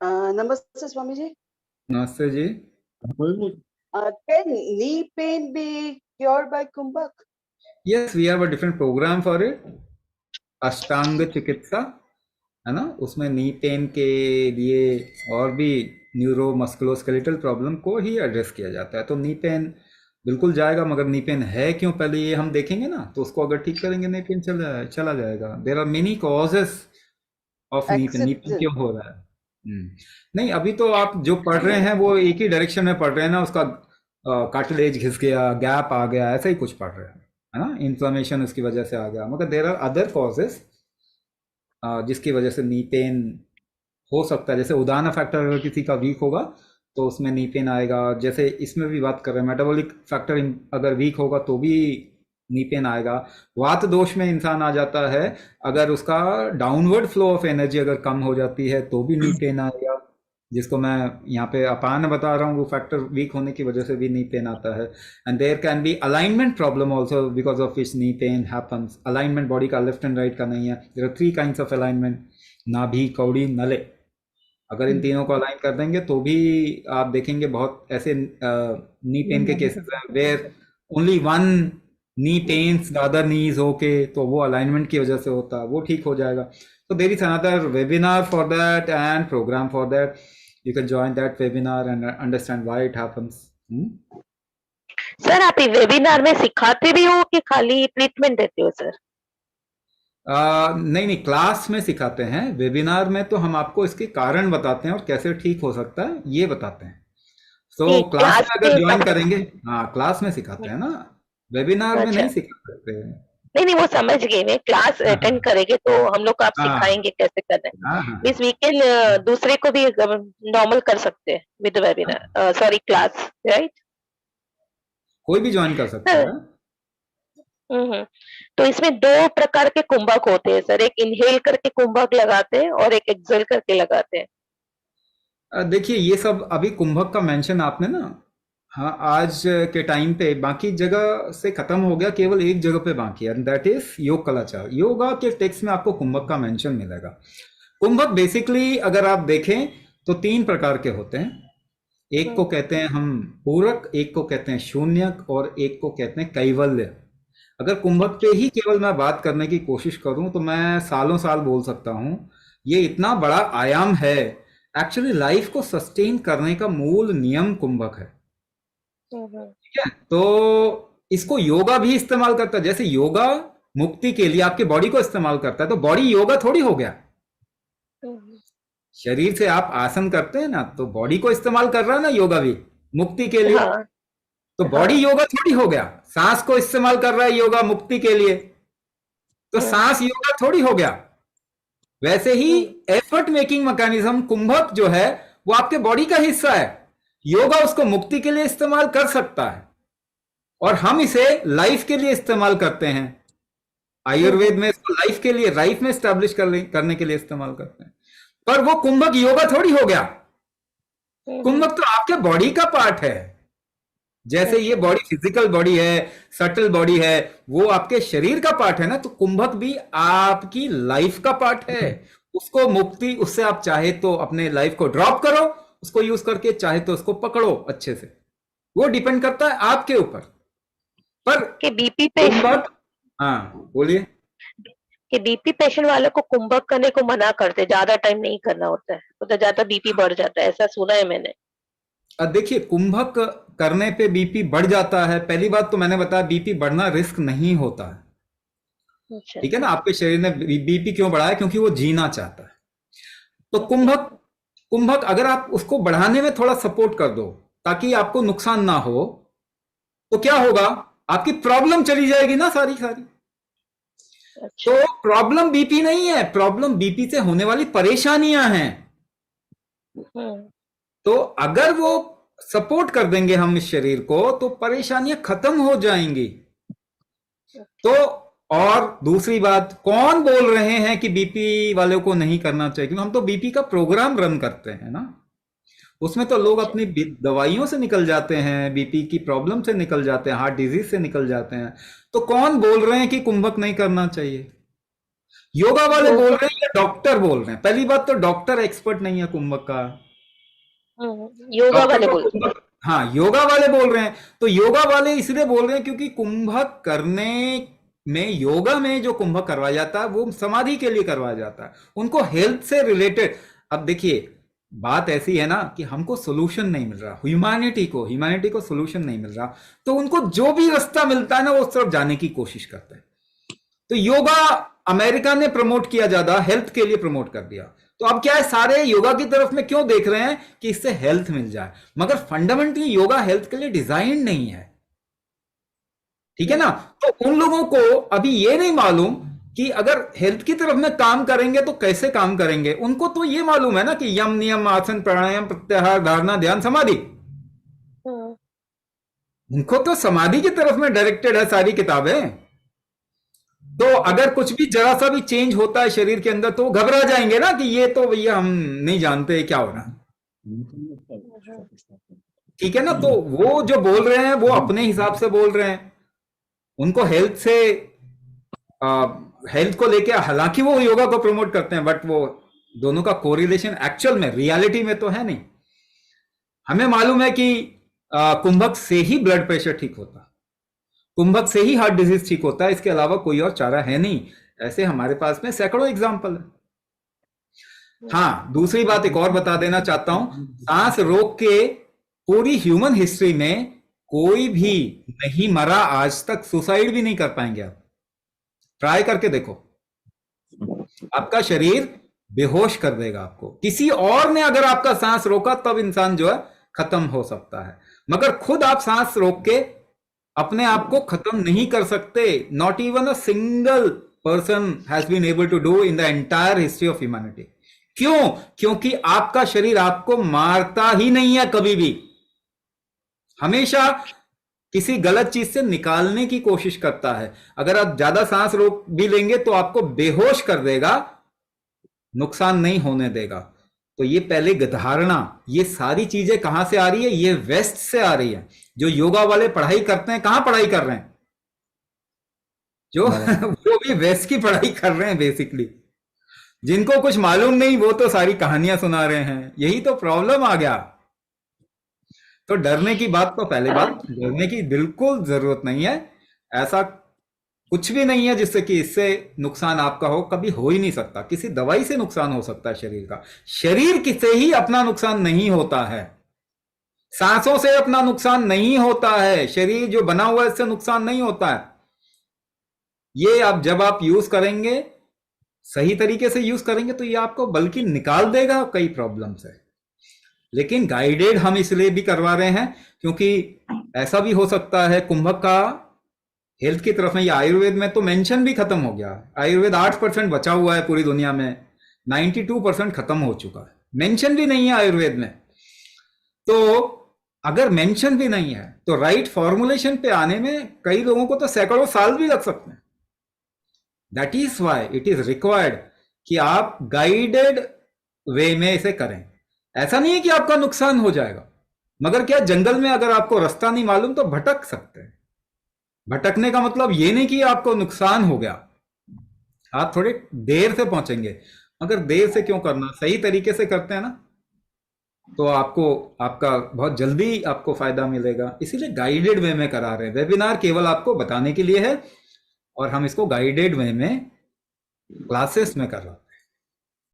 Namaste, Swamiji. Namaste ji. Can knee pain be cured by Kumbhak? Yes, we have a different programme for it. अष्टांग चिकित्सा है ना, उसमें नी pain के लिए और भी न्यूरो मस्कुलोस्केलेटल प्रॉब्लम को ही एड्रेस किया जाता है। तो नी पेन बिल्कुल जाएगा, मगर नी पेन है क्यों पहले ये हम देखेंगे ना, तो उसको अगर ठीक करेंगे नी पेन चला जाएगा। There are many causes of knee pain Accident. क्यों हो रहा है। नहीं, अभी तो आप जो पढ़ रहे हैं वो एक ही डायरेक्शन में पढ़ रहे हैं ना, उसका कार्टिलेज घिस गया, गैप आ गया, ऐसा ही कुछ पढ़ रहे हैं, है ना, इन्फ्लेमेशन उसकी वजह से आ गया। मगर देर आर अदर कॉजेस जिसकी वजह से नी पेन हो सकता है। जैसे उदाहरण फैक्टर अगर किसी का वीक होगा तो उसमें नी पेन आएगा। जैसे इसमें भी बात कर रहे हैं, मेटाबॉलिक फैक्टर अगर वीक होगा तो भी नी पेन आएगा। वात दोष में इंसान आ जाता है, अगर उसका डाउनवर्ड फ्लो ऑफ एनर्जी अगर कम हो जाती है तो भी नी पेन आएगा, जिसको मैं यहाँ पे अपान बता रहा हूँ। वो फैक्टर वीक होने की वजह से भी नी पेन आता है। And there can be alignment problem also because of which knee pain happens. Alignment body का लेफ्ट एंड राइट का नहीं है। There are three kinds of alignment, नाभि, कौड़ी, नले। अगर इन तीनों को अलाइन कर देंगे तो भी आप देखेंगे बहुत ऐसे नी पेन के केसेस हैं where only one knee pains the other knees होके, तो वो अलाइनमेंट की वजह से होता है, वो ठीक हो जाएगा। तो there is another webinar for that and programme for that. You can join that webinar and understand why it happens. Sir आप वेबिनार में सिखाते भी हो कि खाली ट्रीटमेंट देते हो सर? नहीं नहीं, क्लास में सिखाते हैं। वेबिनार में तो हम आपको इसके कारण बताते हैं और कैसे ठीक हो सकता है ये बताते हैं। तो क्लास क्लास में अगर ज्वाइन में करेंगे, हाँ क्लास में सिखाते हैं ना, वेबिनार में अच्छा, नहीं सिखा सकते हैं। नहीं नहीं वो समझ गई मैं। क्लास हाँ अटेंड करेंगे तो हम लोग को आप हाँ सिखाएंगे कैसे करना है। हाँ हाँ मीन्स वी कैन दूसरे को भी नॉर्मल कर सकते हैं विद हाँ, वेबिनार, सॉरी क्लास, राइट कोई भी ज्वाइन कर सकता सर? है। तो इसमें दो प्रकार के कुंभक होते हैं सर, एक इनहेल करके कुंभक लगाते हैं और एक एक्सेल करके लगाते हैं। देखिए ये सब अभी कुंभक का मेंशन आपने ना, हाँ आज के टाइम पे बाकी जगह से खत्म हो गया, केवल एक जगह पे बाकी है, दैट इज योग कलाचार। योगा के टेक्स्ट में आपको कुंभक का मेंशन मिलेगा। कुंभक बेसिकली अगर आप देखें तो तीन प्रकार के होते हैं। एक को कहते हैं हम पूरक, एक को कहते हैं शून्यक, और एक को कहते हैं कैवल्य। अगर कुंभक पे ही केवल मैं बात करने की कोशिश करूं तो मैं सालों साल बोल सकता हूं। ये इतना बड़ा आयाम है। एक्चुअली लाइफ को सस्टेन करने का मूल नियम कुंभक है। ठीक है, तो इसको योगा भी इस्तेमाल करता है। जैसे योगा मुक्ति के लिए आपके बॉडी को इस्तेमाल करता है, तो बॉडी योगा थोड़ी हो गया। शरीर से आप आसन करते हैं ना, तो बॉडी को इस्तेमाल कर रहा है ना योगा भी मुक्ति के लिए। हाँ तो बॉडी हाँ योगा थोड़ी हो गया। सांस को इस्तेमाल कर रहा है योगा मुक्ति के लिए, तो सांस योगा थोड़ी हो गया। वैसे ही एफर्ट मेकिंग मैकेनिज्म कुंभक जो है वो आपके बॉडी का हिस्सा है। योगा उसको मुक्ति के लिए इस्तेमाल कर सकता है, और हम इसे लाइफ के लिए इस्तेमाल करते हैं। आयुर्वेद में इसको लाइफ के लिए, लाइफ में स्टैब्लिश करने के लिए इस्तेमाल करते हैं। पर वो कुंभक योगा थोड़ी हो गया। कुंभक तो आपके बॉडी का पार्ट है। जैसे ये बॉडी फिजिकल बॉडी है, सटल बॉडी है, वो आपके शरीर का पार्ट है ना, तो कुंभक भी आपकी लाइफ का पार्ट है। उसको मुक्ति, उससे आप चाहे तो अपने लाइफ को ड्रॉप करो उसको यूज करके, चाहे तो उसको पकड़ो अच्छे से। वो डिपेंड करता है आपके ऊपर। पर कि बीपी पेशेंट, कुंभक, हाँ बोलिए। कि बीपी पेशेंट वालों को कुंभक करने को मना करते, ज्यादा टाइम नहीं करना होता है, तो ज्यादा बीपी बढ़ जाता है, ऐसा सुना है मैंने। देखिए कुंभक करने पे बीपी बढ़ जाता है। पहली बात तो मैंने बताया बीपी बढ़ना रिस्क नहीं होता है। अच्छा ठीक है ना, आपके शरीर ने बीपी क्यों बढ़ाया? क्योंकि वो जीना चाहता है। तो कुंभक, कुंभक अगर आप उसको बढ़ाने में थोड़ा सपोर्ट कर दो ताकि आपको नुकसान ना हो, तो क्या होगा, आपकी प्रॉब्लम चली जाएगी ना सारी सारी। तो प्रॉब्लम बीपी नहीं है, प्रॉब्लम बीपी से होने वाली परेशानियां हैं। तो अगर वो सपोर्ट कर देंगे हम इस शरीर को, तो परेशानियां खत्म हो जाएंगी। तो और दूसरी बात, कौन बोल रहे हैं कि बीपी वालों को नहीं करना चाहिए? क्योंकि हम तो बीपी का प्रोग्राम रन करते हैं ना, उसमें तो लोग अपनी दवाइयों से निकल जाते हैं, बीपी की प्रॉब्लम से निकल जाते हैं, हार्ट डिजीज से निकल जाते हैं। तो कौन बोल रहे हैं कि कुंभक नहीं करना चाहिए? योगा वाले तो बोल रहे हैं या डॉक्टर बोल रहे हैं? पहली बात तो डॉक्टर एक्सपर्ट नहीं है कुंभक का, योगा डॉक्टर वाले तो बोल कुंभक, हाँ योगा वाले बोल रहे हैं। तो योगा वाले इसलिए बोल रहे हैं क्योंकि कुंभक करने में, योगा में जो कुंभक करवाया जाता है वो समाधि के लिए करवाया जाता है, उनको हेल्थ से रिलेटेड। अब देखिए बात ऐसी है ना कि हमको सोल्यूशन नहीं मिल रहा, ह्यूमैनिटी को सोल्यूशन नहीं मिल रहा, तो उनको जो भी रास्ता मिलता है ना वो उस तरफ जाने की कोशिश करते हैं। तो योगा अमेरिका ने प्रमोट किया, ज्यादा हेल्थ के लिए प्रमोट कर दिया। तो अब क्या है, सारे योगा की तरफ में क्यों देख रहे हैं कि इससे हेल्थ मिल जाए, मगर फंडामेंटली योगा हेल्थ के लिए डिजाइन नहीं है, ठीक है ना। तो उन लोगों को अभी ये नहीं मालूम कि अगर हेल्थ की तरफ में काम करेंगे तो कैसे काम करेंगे। उनको तो ये मालूम है ना कि यम नियम आसन प्राणायाम प्रत्याहार धारणा ध्यान समाधि, हम्म, उनको तो समाधि की तरफ में डायरेक्टेड है सारी किताबें। तो अगर कुछ भी जरा सा भी चेंज होता है शरीर के अंदर तो वो घबरा जाएंगे ना कि ये तो भैया हम नहीं जानते क्या हो रहा है, ठीक है ना। तो वो जो बोल रहे हैं वो अपने हिसाब से बोल रहे हैं, उनको हेल्थ से, हेल्थ को लेके, हालांकि वो योगा को प्रमोट करते हैं बट वो दोनों का कोरिलेशन एक्चुअल में रियलिटी में तो है नहीं। हमें मालूम है कि कुंभक से ही ब्लड प्रेशर ठीक होता, कुंभक से ही हार्ट डिजीज ठीक होता है, इसके अलावा कोई और चारा है नहीं। ऐसे हमारे पास में सैकड़ों एग्जाम्पल है। हाँ, दूसरी बात एक और बता देना चाहता हूं, सांस रोक के पूरी ह्यूमन हिस्ट्री में कोई भी नहीं मरा आज तक, सुसाइड भी नहीं कर पाएंगे आप, ट्राई करके देखो, आपका शरीर बेहोश कर देगा आपको। किसी और ने अगर आपका सांस रोका तब इंसान जो है खत्म हो सकता है, मगर खुद आप सांस रोक के अपने आप को खत्म नहीं कर सकते। Not even a single person has been able to do in the entire history of humanity. क्यों? क्योंकि आपका शरीर आपको मारता ही नहीं है कभी भी, हमेशा किसी गलत चीज से निकालने की कोशिश करता है। अगर आप ज्यादा सांस रोक भी लेंगे तो आपको बेहोश कर देगा, नुकसान नहीं होने देगा। तो ये पहले धारणा, ये सारी चीजें कहां से आ रही है? ये वेस्ट से आ रही है। जो योगा वाले पढ़ाई करते हैं, कहां पढ़ाई कर रहे हैं? जो वो भी वेस्ट की पढ़ाई कर रहे हैं बेसिकली। जिनको कुछ मालूम नहीं वो तो सारी कहानियां सुना रहे हैं, यही तो प्रॉब्लम आ गया। तो डरने की बात, तो पहले बात, डरने की बिल्कुल जरूरत नहीं है। ऐसा कुछ भी नहीं है जिससे कि इससे नुकसान आपका हो, कभी हो ही नहीं सकता। किसी दवाई से नुकसान हो सकता है शरीर का, शरीर से ही अपना नुकसान नहीं होता है, सांसों से अपना नुकसान नहीं होता है, शरीर जो बना हुआ है इससे नुकसान नहीं होता है। ये आप जब आप यूज करेंगे, सही तरीके से यूज करेंगे तो ये आपको बल्कि निकाल देगा कई प्रॉब्लम से। लेकिन गाइडेड हम इसलिए भी करवा रहे हैं क्योंकि ऐसा भी हो सकता है कुंभक का हेल्थ की तरफ में, ये आयुर्वेद में तो मेंशन भी खत्म हो गया। आयुर्वेद 8% बचा हुआ है पूरी दुनिया में, 92% खत्म हो चुका है, मेंशन भी नहीं है आयुर्वेद में। तो अगर मेंशन भी नहीं है तो राइट फॉर्मुलेशन पे आने में कई लोगों को तो सैकड़ों साल भी लग सकते हैं। That is why it is required कि आप गाइडेड वे में इसे करें। ऐसा नहीं है कि आपका नुकसान हो जाएगा, मगर क्या जंगल में अगर आपको रास्ता नहीं मालूम तो भटक सकते हैं। भटकने का मतलब ये नहीं कि आपको नुकसान हो गया, आप थोड़े देर से पहुंचेंगे, मगर देर से क्यों करना, सही तरीके से करते हैं ना तो आपको, आपका बहुत जल्दी आपको फायदा मिलेगा। इसीलिए गाइडेड वे में करा रहे हैं। वेबिनार केवल आपको बताने के लिए है और हम इसको गाइडेड वे में क्लासेस में कर रहे हैं।